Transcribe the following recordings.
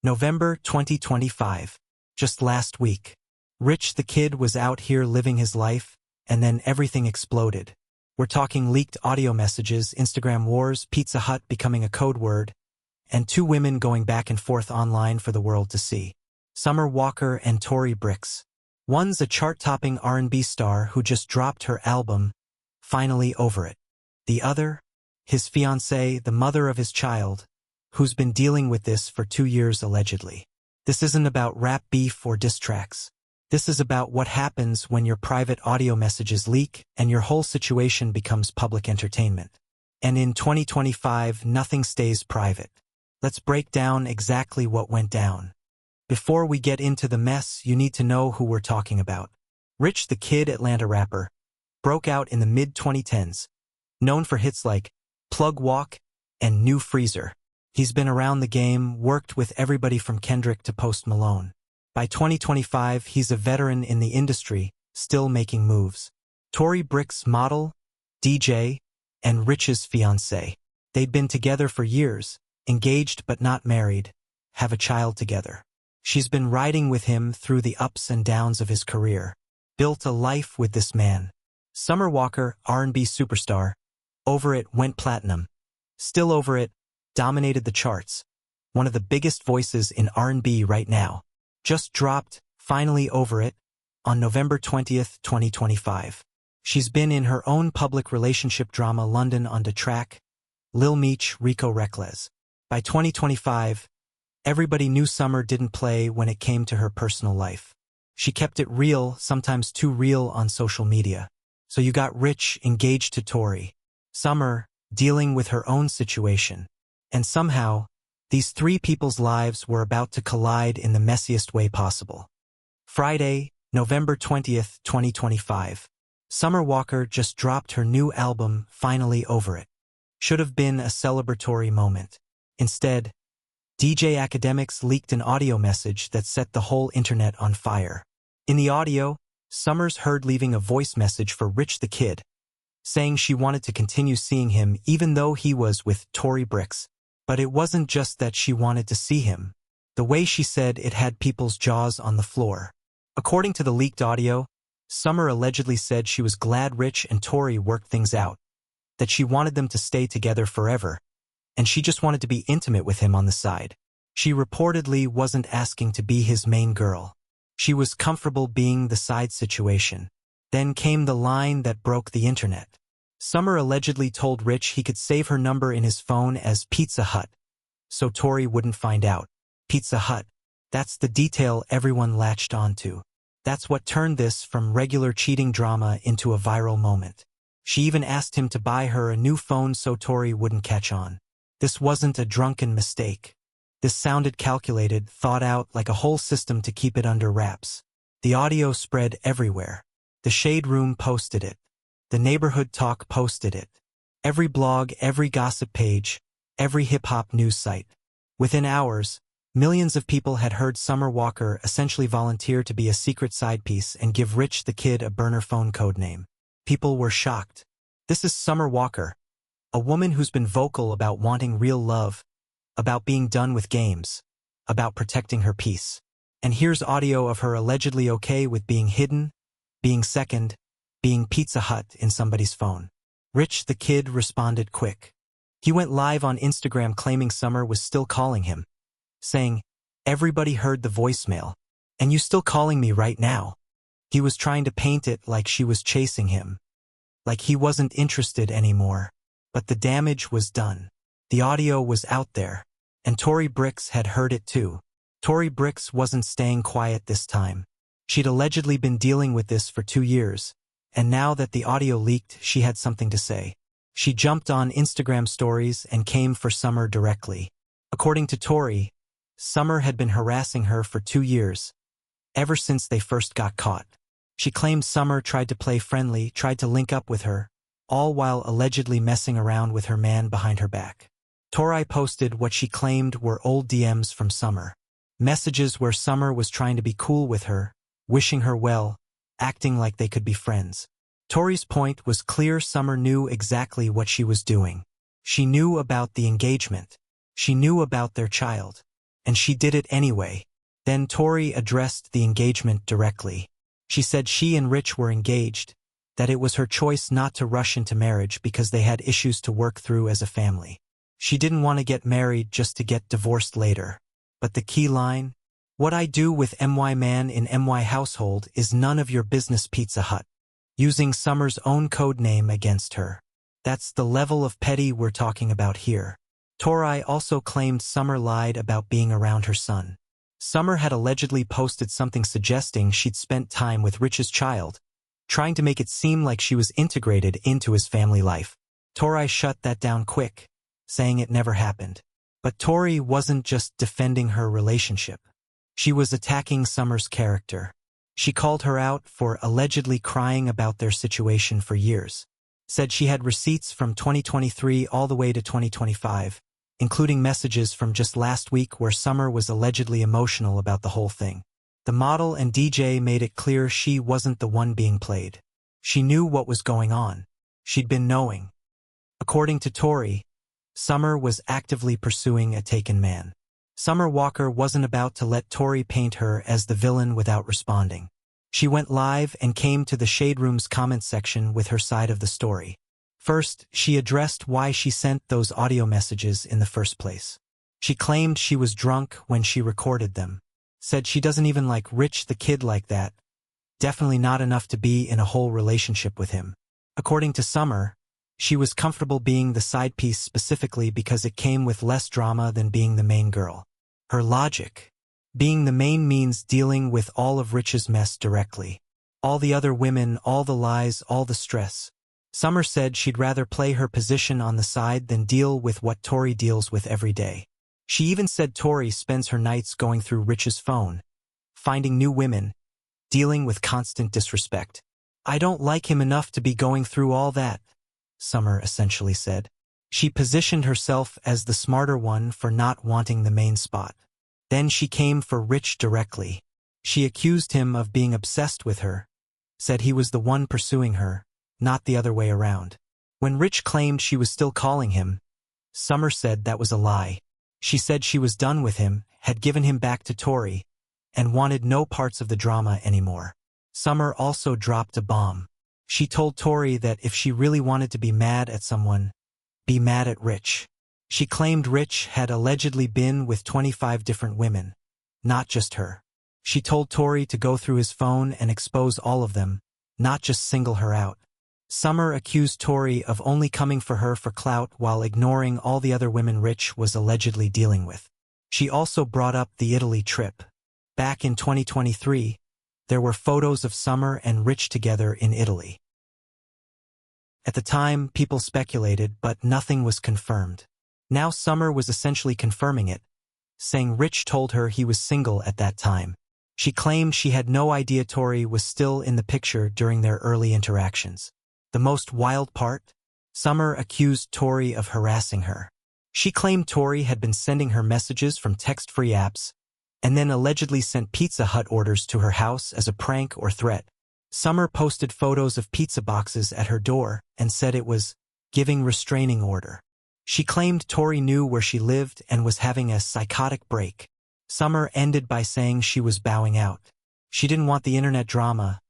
November 2025. Just last week. Rich the Kid was out here living his life, and then everything exploded. We're talking leaked audio messages, Instagram wars, Pizza Hut becoming a code word, and two women going back and forth online for the world to see. Summer Walker and Tori Brixx. One's a chart-topping R&B star who just dropped her album, Finally Over It. The other, his fiancée, the mother of his child, who's been dealing with this for 2 years allegedly. This isn't about rap beef or diss tracks. This is about what happens when your private audio messages leak and your whole situation becomes public entertainment. And in 2025, nothing stays private. Let's break down exactly what went down. Before we get into the mess, you need to know who we're talking about. Rich the Kid, Atlanta rapper, broke out in the mid-2010s, known for hits like Plug Walk and New Freezer. He's been around the game, worked with everybody from Kendrick to Post Malone. By 2025, he's a veteran in the industry, still making moves. Tori Brixx, model, DJ, and Rich's fiancée. They'd been together for years, engaged but not married, have a child together. She's been riding with him through the ups and downs of his career. Built a life with this man. Summer Walker, R&B superstar. Over It went platinum. Still Over It dominated the charts. One of the biggest voices in R&B right now. Just dropped Finally Over It on November 20th, 2025. She's been in her own public relationship drama London on the Track, Lil Meech, Rico Reckless. By 2025, everybody knew Summer didn't play when it came to her personal life. She kept it real, sometimes too real on social media. So you got Rich engaged to Tori. Summer dealing with her own situation. And somehow, these three people's lives were about to collide in the messiest way possible. Friday, November 20th, 2025. Summer Walker just dropped her new album, Finally Over It. Should have been a celebratory moment. Instead, DJ Akademiks leaked an audio message that set the whole internet on fire. In the audio, Summer's heard leaving a voice message for Rich the Kid, saying she wanted to continue seeing him even though he was with Tori Brixx. But it wasn't just that she wanted to see him. The way she said it had people's jaws on the floor. According to the leaked audio, Summer allegedly said she was glad Rich and Tori worked things out, that she wanted them to stay together forever, and she just wanted to be intimate with him on the side. She reportedly wasn't asking to be his main girl. She was comfortable being the side situation. Then came the line that broke the internet. Summer allegedly told Rich he could save her number in his phone as Pizza Hut, so Tori wouldn't find out. Pizza Hut. That's the detail everyone latched onto. That's what turned this from regular cheating drama into a viral moment. She even asked him to buy her a new phone so Tori wouldn't catch on. This wasn't a drunken mistake. This sounded calculated, thought out, like a whole system to keep it under wraps. The audio spread everywhere. The Shade Room posted it. The Neighborhood Talk posted it. Every blog, every gossip page, every hip-hop news site. Within hours, millions of people had heard Summer Walker essentially volunteer to be a secret side piece and give Rich the Kid a burner phone codename. People were shocked. This is Summer Walker, a woman who's been vocal about wanting real love, about being done with games, about protecting her peace. And here's audio of her allegedly okay with being hidden, being second, being Pizza Hut in somebody's phone. Rich the Kid responded quick. He went live on Instagram claiming Summer was still calling him, saying, "Everybody heard the voicemail, and you still calling me right now." He was trying to paint it like she was chasing him, like he wasn't interested anymore. But the damage was done. The audio was out there, and Tori Brixx had heard it too. Tori Brixx wasn't staying quiet this time. She'd allegedly been dealing with this for 2 years, and now that the audio leaked, she had something to say. She jumped on Instagram stories and came for Summer directly. According to Tori, Summer had been harassing her for 2 years, ever since they first got caught. She claimed Summer tried to play friendly, tried to link up with her, all while allegedly messing around with her man behind her back. Tori posted what she claimed were old DMs from Summer. Messages where Summer was trying to be cool with her, wishing her well, acting like they could be friends. Tori's point was clear. Summer knew exactly what she was doing. She knew about the engagement. She knew about their child. and she did it anyway. Then Tori addressed the engagement directly. She said she and Rich were engaged, that it was her choice not to rush into marriage because they had issues to work through as a family. She didn't want to get married just to get divorced later. But the key line, "What I do with MY man in MY household is none of your business, Pizza Hut," using Summer's own code name against her. That's the level of petty we're talking about here. Tori also claimed Summer lied about being around her son. Summer had allegedly posted something suggesting she'd spent time with Rich's child, trying to make it seem like she was integrated into his family life. Tori shut that down quick, saying it never happened. But Tori wasn't just defending her relationship. She was attacking Summer's character. She called her out for allegedly crying about their situation for years. Said she had receipts from 2023 all the way to 2025, including messages from just last week where Summer was allegedly emotional about the whole thing. The model and DJ made it clear she wasn't the one being played. She knew what was going on. She'd been knowing. According to Tori, Summer was actively pursuing a taken man. Summer Walker wasn't about to let Tori paint her as the villain without responding. She went live and came to the Shade Room's comment section with her side of the story. First, she addressed why she sent those audio messages in the first place. She claimed she was drunk when she recorded them. Said she doesn't even like Rich the kid like that. Definitely not enough to be in a whole relationship with him. According to Summer, she was comfortable being the side piece specifically because it came with less drama than being the main girl. Her logic. Being the main means dealing with all of Rich's mess directly. All the other women, all the lies, all the stress. Summer said she'd rather play her position on the side than deal with what Tori deals with every day. She even said Tori spends her nights going through Rich's phone, finding new women, dealing with constant disrespect. "I don't like him enough to be going through all that," Summer essentially said. She positioned herself as the smarter one for not wanting the main spot. Then she came for Rich directly. She accused him of being obsessed with her, said he was the one pursuing her, not the other way around. When Rich claimed she was still calling him, Summer said that was a lie. She said she was done with him, had given him back to Tori, and wanted no parts of the drama anymore. Summer also dropped a bomb. She told Tori that if she really wanted to be mad at someone, be mad at Rich. She claimed Rich had allegedly been with 25 different women, not just her. She told Tori to go through his phone and expose all of them, not just single her out. Summer accused Tori of only coming for her for clout while ignoring all the other women Rich was allegedly dealing with. She also brought up the Italy trip. Back in 2023, there were photos of Summer and Rich together in Italy. At the time, people speculated, but nothing was confirmed. Now Summer was essentially confirming it, saying Rich told her he was single at that time. She claimed she had no idea Tori was still in the picture during their early interactions. The most wild part? Summer accused Tori of harassing her. She claimed Tori had been sending her messages from text-free apps, and then allegedly sent Pizza Hut orders to her house as a prank or threat. Summer posted photos of pizza boxes at her door and said it was giving restraining order. She claimed Tori knew where she lived and was having a psychotic break. Summer ended by saying she was bowing out. She didn't want the internet drama,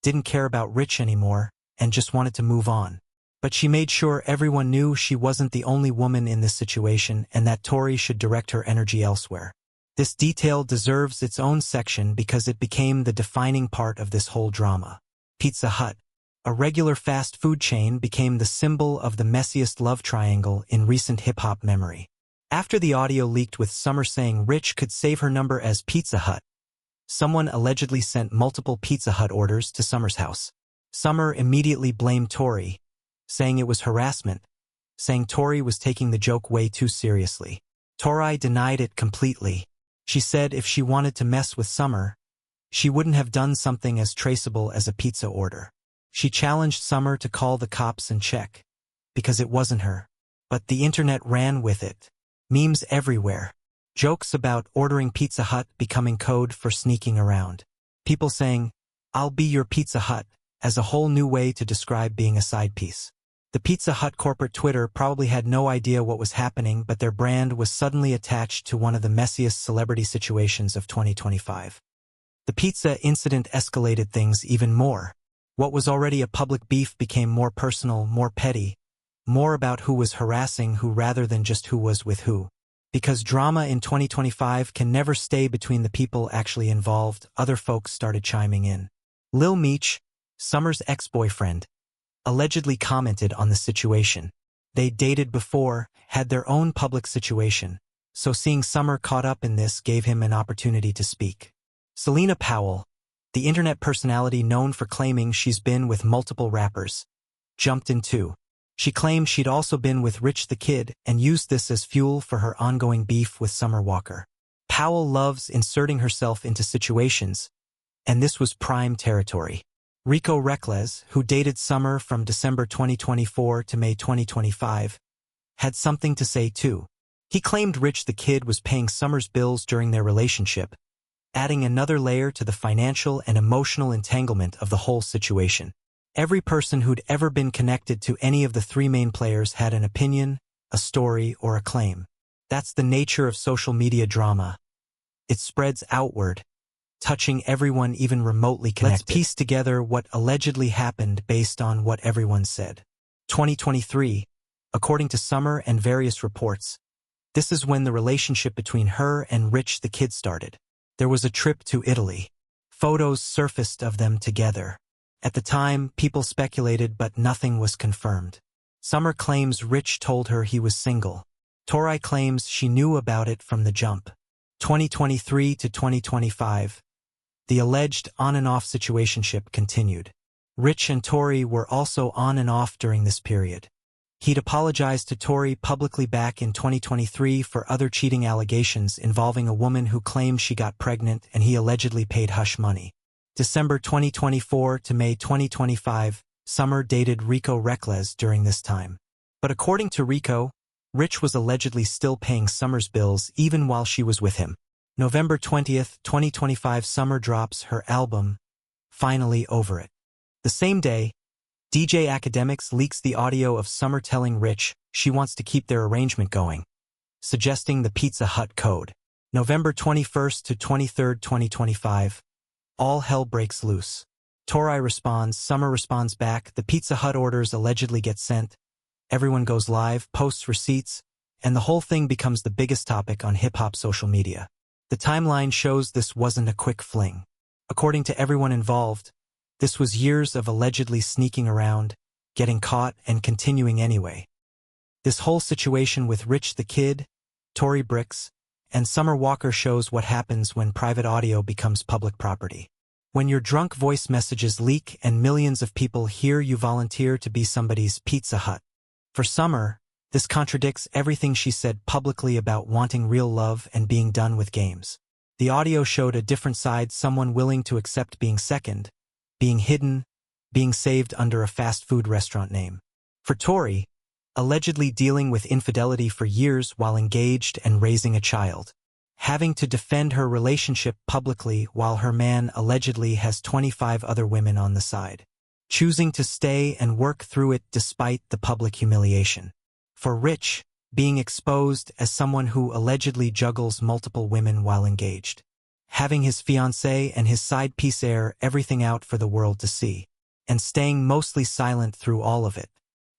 didn't care about Rich anymore, and just wanted to move on. But she made sure everyone knew she wasn't the only woman in this situation and that Tori should direct her energy elsewhere. This detail deserves its own section because it became the defining part of this whole drama. Pizza Hut, a regular fast food chain, became the symbol of the messiest love triangle in recent hip-hop memory. After the audio leaked with Summer saying Rich could save her number as Pizza Hut, someone allegedly sent multiple Pizza Hut orders to Summer's house. Summer immediately blamed Tori, saying it was harassment, saying Tori was taking the joke way too seriously. Tori denied it completely. She said if she wanted to mess with Summer, she wouldn't have done something as traceable as a pizza order. She challenged Summer to call the cops and check, because it wasn't her. But the internet ran with it. Memes everywhere. Jokes about ordering Pizza Hut becoming code for sneaking around. People saying, "I'll be your Pizza Hut," as a whole new way to describe being a side piece. The Pizza Hut corporate Twitter probably had no idea what was happening, but their brand was suddenly attached to one of the messiest celebrity situations of 2025. The pizza incident escalated things even more. What was already a public beef became more personal, more petty, more about who was harassing who rather than just who was with who. Because drama in 2025 can never stay between the people actually involved, other folks started chiming in. Lil Meech, Summer's ex-boyfriend, allegedly commented on the situation. They dated before, had their own public situation, so seeing Summer caught up in this gave him an opportunity to speak. Selena Powell, the internet personality known for claiming she's been with multiple rappers, jumped in too. She claimed she'd also been with Rich the Kid and used this as fuel for her ongoing beef with Summer Walker. Powell loves inserting herself into situations, and this was prime territory. Rico Reckless, who dated Summer from December 2024 to May 2025, had something to say too. He claimed Rich the Kid was paying Summer's bills during their relationship, adding another layer to the financial and emotional entanglement of the whole situation. Every person who'd ever been connected to any of the three main players had an opinion, a story, or a claim. That's the nature of social media drama. It spreads outward, touching everyone even remotely connected. Let's piece together what allegedly happened based on what everyone said. 2023, according to Summer and various reports, this is when the relationship between her and Rich the Kid started. There was a trip to Italy. Photos surfaced of them together. At the time, people speculated, but nothing was confirmed. Summer claims Rich told her he was single. Tori claims she knew about it from the jump. 2023 to 2025, the alleged on-and-off situationship continued. Rich and Tori were also on and off during this period. He'd apologized to Tori publicly back in 2023 for other cheating allegations involving a woman who claimed she got pregnant, and he allegedly paid hush money. December 2024 to May 2025, Summer dated Rico Reckless during this time. But according to Rico, Rich was allegedly still paying Summer's bills even while she was with him. November 20th, 2025, Summer drops her album, Finally Over It. The same day, DJ Akademiks leaks the audio of Summer telling Rich she wants to keep their arrangement going, suggesting the Pizza Hut code. November 21st to 23rd, 2025, all hell breaks loose. Tori responds, Summer responds back, the Pizza Hut orders allegedly get sent, everyone goes live, posts receipts, and the whole thing becomes the biggest topic on hip-hop social media. The timeline shows this wasn't a quick fling. According to everyone involved, this was years of allegedly sneaking around, getting caught, and continuing anyway. This whole situation with Rich the Kid, Tori Brixx, and Summer Walker shows what happens when private audio becomes public property. When your drunk voice messages leak and millions of people hear you volunteer to be somebody's Pizza Hut. For Summer, this contradicts everything she said publicly about wanting real love and being done with games. The audio showed a different side, someone willing to accept being second, being hidden, being saved under a fast food restaurant name. For Tori, allegedly dealing with infidelity for years while engaged and raising a child. Having to defend her relationship publicly while her man allegedly has 25 other women on the side. Choosing to stay and work through it despite the public humiliation. For Rich, being exposed as someone who allegedly juggles multiple women while engaged. Having his fiancée and his side piece air everything out for the world to see. And staying mostly silent through all of it.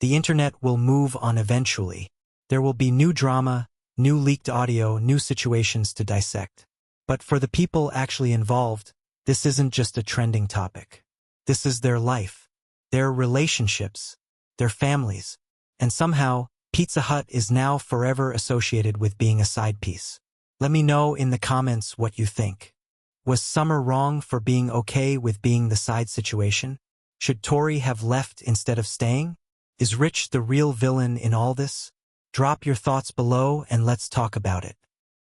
The internet will move on eventually. There will be new drama, new leaked audio, new situations to dissect. But for the people actually involved, this isn't just a trending topic. This is their life, their relationships, their families. And somehow, Pizza Hut is now forever associated with being a side piece. Let me know in the comments what you think. Was Summer wrong for being okay with being the side situation? Should Tori have left instead of staying? Is Rich the real villain in all this? Drop your thoughts below and let's talk about it.